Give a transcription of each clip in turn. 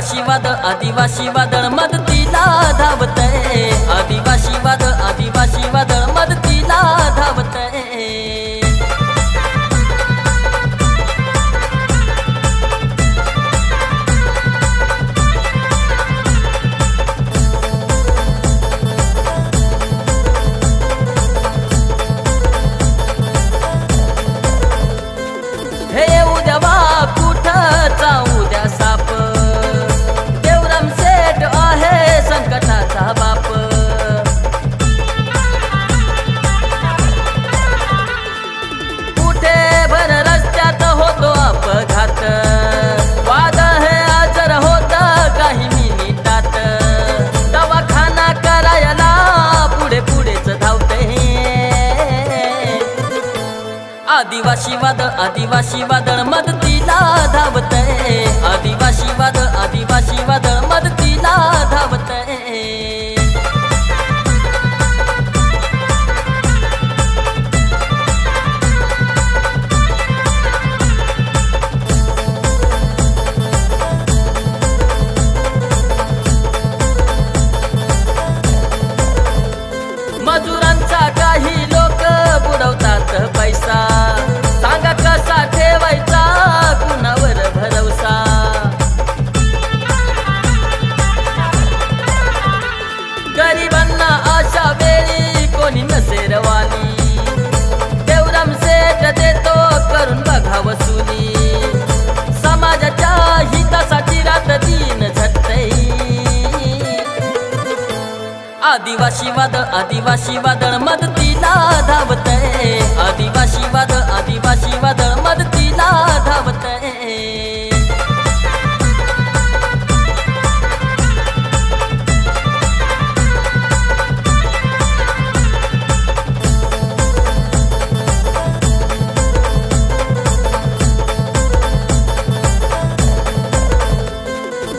आदिवासी वादळ मदतीला धावतय, आदिवासी वादळ मदतीला धावतय। हे येऊ द्यावा कुठं जाऊ द्या साप, देवराम सेठ आहे संकटाचा बाप। कुठे भर रस्त्यात होतो अपघात, वादळ हे आजर होत काही मिनिटात, दवाखाना करायला पुढे पुढेच धावते। आदिवासी वादळ मदतीला धावतय, आदिवासी वादळ मदतीला धावतय। मजुरांचा काही लोक बुडवतात पैसा, सांगा कसा ठेवायचा कुणावर भरवसा। गरिबांना अशा वेळी कोणी नसेरवाली, देवराम सेठ देतो करून बघा वसुली, समाजाच्या हितासाठी रात दिन झटतय। आदिवासी वादळ मदतीला धावतय, आदिवासी वादळ मदतीला धावतय।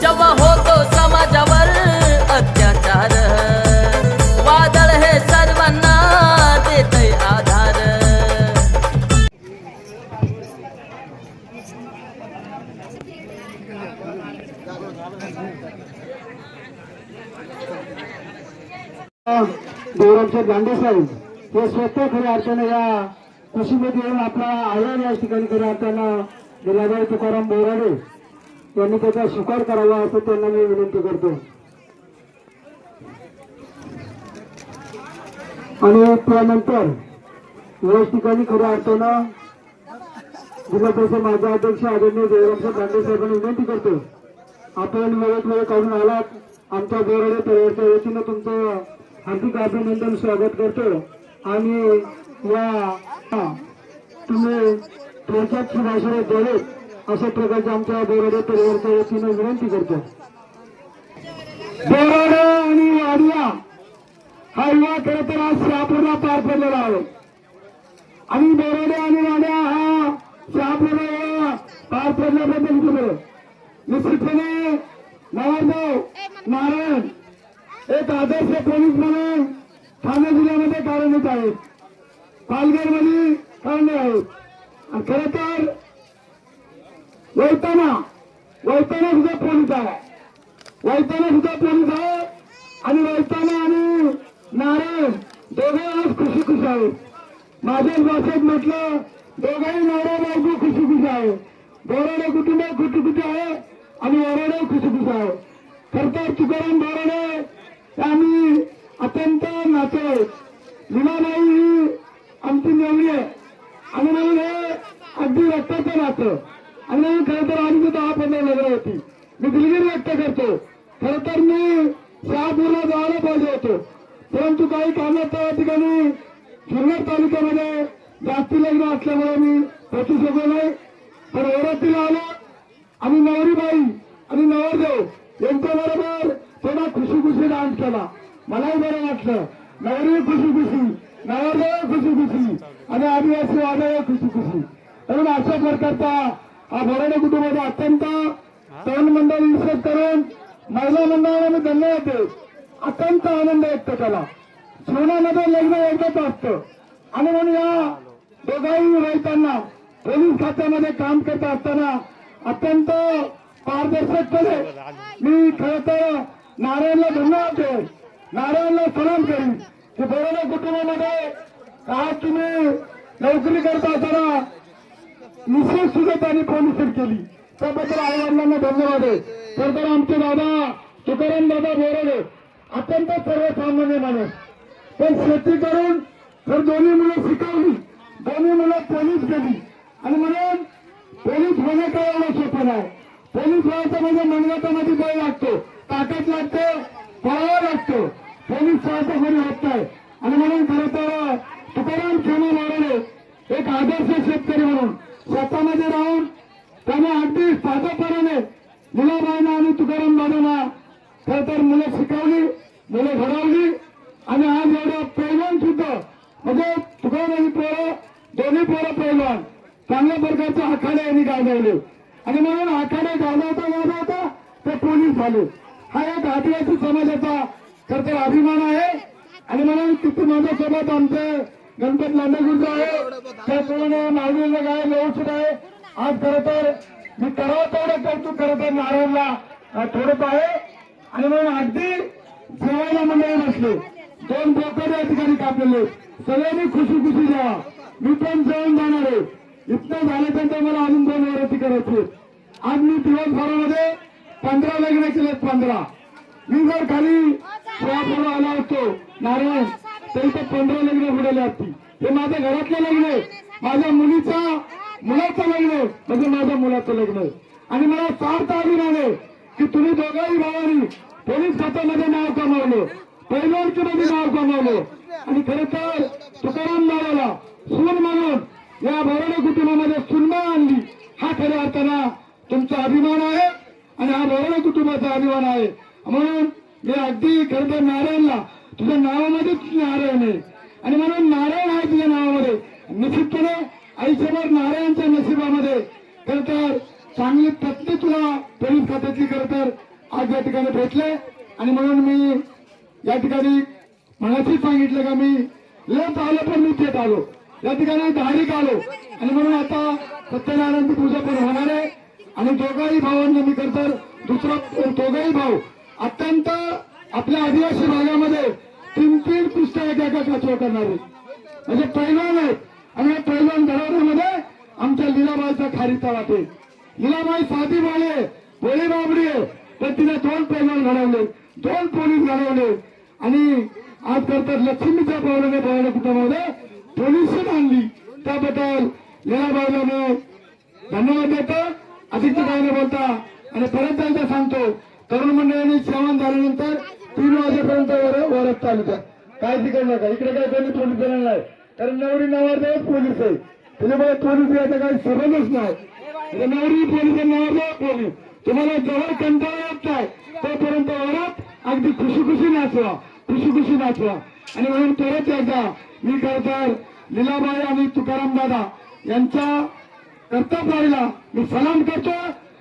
जेव्हा होतो समाजावर अत्याचार, वादळ हे सर्वांना देतय आधार। देवरामचे गांडे साहेब हे स्वतः खऱ्या अर्थानं या कृषीमध्ये येऊन आपला आयार या ठिकाणी खऱ्या अर्थानं दिलाबाई तुकाराम बोराडे यांनी त्याचा स्वीकार करावा असं त्यांना मी विनंती करतो। आणि त्यानंतर याच ठिकाणी खऱ्या अर्थानं जिल्हा परिषद माजी अध्यक्ष आदरणीय देवरामचे गांडे साहेबांनी विनंती करतो, आपण वेळेत वेळ काढून आलात, आमच्या बोराडे परिवाराच्या वतीनं तुमचं हार्दिक अभिनंदन स्वागत करतो। आणि या तुम्ही थोडक्यात शुभाशय द्यावेत अशा प्रकारच्या आमच्या बोराडे परिवाराच्या वतीनं विनंती करतो। बोराडे आणि वाडिया हा युवा खरं तर आज शहापूरला पार पडलेला आहे, आणि बोराडे आणि वाड्या हा शहापूरला पार पडल्याबद्दल तुला निश्चितपणे नवाबराव नारायण एक आदर्श पोलीस म्हणून ठाणे जिल्ह्यामध्ये कार्यरत आहेत, पालघरमध्ये कारणे आहेत। आणि खरं तर वैताना सुद्धा पोलीस आहे, आणि वैताना आणि नारायण दोघे आज खुशी आहेत। माझ्याच भाषेत म्हटलं दोघेही नवरा बायको खुशी आहे। बोराडे कुटुंब खुशी आहे आणि वराडे खुशी आहे। खरं तर तुकाराम बोराडे आम्ही अत्यंत नाते, लीलाबाई ही आमची नेवली आहे, आणि म्हणून हे अगदी रक्ताचं नातं, आणि म्हणून खरं तर आम्ही 10-15 नगर होती, मी दिलगिरी व्यक्त करतो। खरं तर मी शहापूरला जायला पाहिजे होतो, परंतु काही कामात त्या ठिकाणी जुन्नर तालुक्यामध्ये जास्ती लग्न असल्यामुळे मी पोचू शकलो नाही, पण ओरातीला आलो आणि नवरीबाई आणि नवरदेव यांच्याबरोबर थोडा खुशी डान्स केला, मलाही बरं वाटलं। नवरी खुशी, नवरदेव खुशी, आणि आदिवासी वादळ खुशी। म्हणून अशा प्रकारचा हा बोराडे कुटुंबाचा अत्यंत तरुण मंडळ विशेष करून महिला मंडळाला मी धन्यवाद देतो, अत्यंत आनंद व्यक्त केला। जीवनामध्ये लग्न एकदाच असतं, आणि म्हणून या दोघाही रहितांना पोलीस खात्यामध्ये काम करत असताना अत्यंत पारदर्शकपणे मी खरं तर नारायणला धन्यवाद देईन, नारायणला सलाम करीन की बोराडे कुटुंबामध्ये आज तुम्ही नोकरी करत असताना निश्चित सुद्धा त्यांनी पोलिसी केली, त्याबद्दल आई वडिलांना धन्यवाद आहे. खरं तर आमचे दादा तुकाराम दादा बोराडे अत्यंत सर्वसामान्य माणूस, पण शेती करून तर दोन्ही मुलं शिकवली, दोन्ही मुलं पोलीस केली आणि म्हणून पोलीस होणं काय एवढं सोपं नाही. पोलीस व्हायचं म्हणजे मनगटामध्ये बळ लागतो, ताकद लागते, पळावा लागतो. पोलीस व्हायचं कोणी होत नाही आणि म्हणून खरं तर तुकाराम खेमा बोराडे एक आदर्श शेतकरी म्हणून स्वतःमध्ये राहून त्याने अगदी साधेपणाने मुलाबाईंना आणि तुकाराम दादांना खरं तर मुलं शिकवली, मुलं घडवली आणि आज एवढं पैलवान सुद्धा म्हणजे तुकाराम आणि पोरं दोन्ही पोरं पैलवान चांगल्या प्रकारचे आखाडे यांनी गाजवले आणि म्हणून आखाडे गाजवता ते पोलीस झाले. हा एक आदिवासी समाजाचा खरं तर अभिमान आहे आणि म्हणून तिथे माझ्यासोबत आमचे गणपत लांडेगुरजा आहे, त्याचप्रमाणे माऊलीला काय लोणसूट आहे. आज खरं तर मी करावं तेवढं करतो, खरं तर नारायणला थोडंच आहे आणि म्हणून अगदी जेवायला मंडळी बसले, दोन बोकड या ठिकाणी कापलेले, सगळ्यांनी खुशी खुशी जेवा. मी पण जेवण जाणार आहे. इतकं झाल्यानंतर मला अजून 2 वराती करायची. आज मी दिवसभरामध्ये 15 लग्न केलेत, 15. मी जर खाली पुढे आला असतो नारायण तर इथं 15 लग्न बुडाले असती. हे माझ्या घरातलं लग्न आहे, माझ्या मुलाचं लग्न आहे, म्हणजे माझ्या मुलाचं लग्न आहे आणि मला सार्थ अभिमान आहे की तुम्ही दोघाही भावांनी पोलीस खात्यामध्ये नाव कमावलं, पैलवानकीमध्ये नाव कमावलं आणि खरं तर तुकाराम दादाला सून म्हणून या बोराडे कुटुंबामध्ये सुनबाई आणली. हा खऱ्या अर्थानं तुमचा अभिमान आहे आणि हा बोराडे कुटुंबाचा अभिमान आहे. म्हणून मी अगदी खरं तर नारायणला तुझ्या नावामध्येच नारायण आहे आणि म्हणून नारायण आहे तुझ्या नावामध्ये. निश्चितपणे आयुष्यभर नारायणच्या नशिबामध्ये खरं तर चांगली पत्नी तुला पोलीस खात्यातली खरं तर आज या ठिकाणी भेटले आणि म्हणून मी या ठिकाणी मनाशी सांगितलं का मी लेट आलो पण मी थेट आलो, या ठिकाणी धारिक आलो आणि म्हणून आता सत्यनारायणची पूजा पण होणार आहे आणि दोघाही भावांना मी खरं तर दोघाही भाऊ अत्यंत आपल्या आदिवासी भागामध्ये 3 कुस्त्या एका काचवा करणारे म्हणजे पैलवान आहेत आणि या पैलवान घडवण्यामध्ये आमच्या लीलाबाईचा खारीचा वाटे. लीलाबाई साधी बाळे भोळी बाबडी आहे, पण तिने 2 पैलवान घडवले, 2 पोलीस घडवले आणि आज खरं लक्ष्मीच्या पावलाने बोराडे कुटुंबामध्ये पोलीस आणली. त्याबद्दल लीलाबाईला मी धन्यवाद देतो. अधिक काय न बोलता आणि परत एकदा सांगतो, तरुण मंडळांनी जेवण झाल्यानंतर 3 वाजेपर्यंत वरत चालू द्या, काय तिकडे नका. इकडे काय कोणी पोलीस देणार नाही, कारण नवरी नवरदेवच पोलीस आहे, त्याच्यामुळे पोलीस याचा काही संबंधच नाही. नवरी पोलीस नवरदेव पोलीस, तुम्हाला जवळ कंटाळा येत नाही तोपर्यंत वरात अगदी खुशी नाचवा, खुशी नाचवा. आणि म्हणून परत एकदा मी खरं तर लीलाबाई आणि तुकाराम दादा यांच्या कर्तव्याला मी सलाम करतो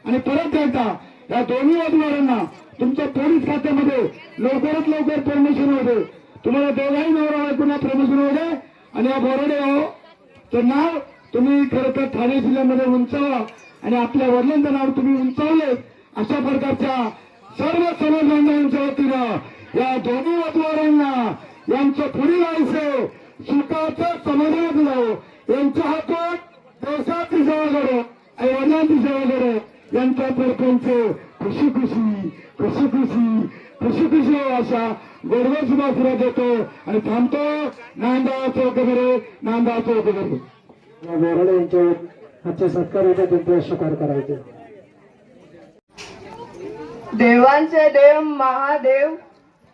आणि परत एकदा या दोन्ही उमेदवारांना तुमच्या पोलीस खात्यामध्ये लवकरात लवकर प्रमोशन होऊ दे. तुम्हाला दोघाही नवरा बायकोंना प्रमोशन होऊ दे आणि या बोराडे नाव तुम्ही खरं तर ठाणे जिल्ह्यामध्ये उंचावा आणि आपल्या वडिलांचं नाव तुम्ही उंचावले. अशा प्रकारच्या सर्व समाज बांधवांच्या वतीनं या दोन्ही उमेदवारांना यांचं पुढील आयुष्य सुखाचं समाधानात जावं, यांच्या हातून देशाची सेवा करो आणि वडिलांची सेवा करो, यांच्या सरपंच खुशी अशा गोडगोड शुभासुरा देतो आणि थांबतो. नांदा चौकरे या बोराडे यांच्यावर आजचे सत्कार होते, त्यांचा स्वीकार करायचे. देवांचे देव महादेव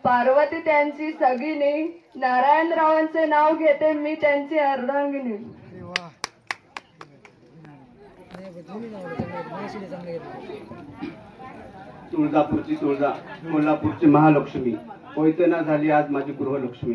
पार्वती त्यांची सगिनी, नारायणरावांचे नाव घेते मी त्यांची अर्धांगिनी. तुळजापूरची तुळजा, कोल्हापूरची महालक्ष्मी, कोयतना झाली आज माझी गृहलक्ष्मी.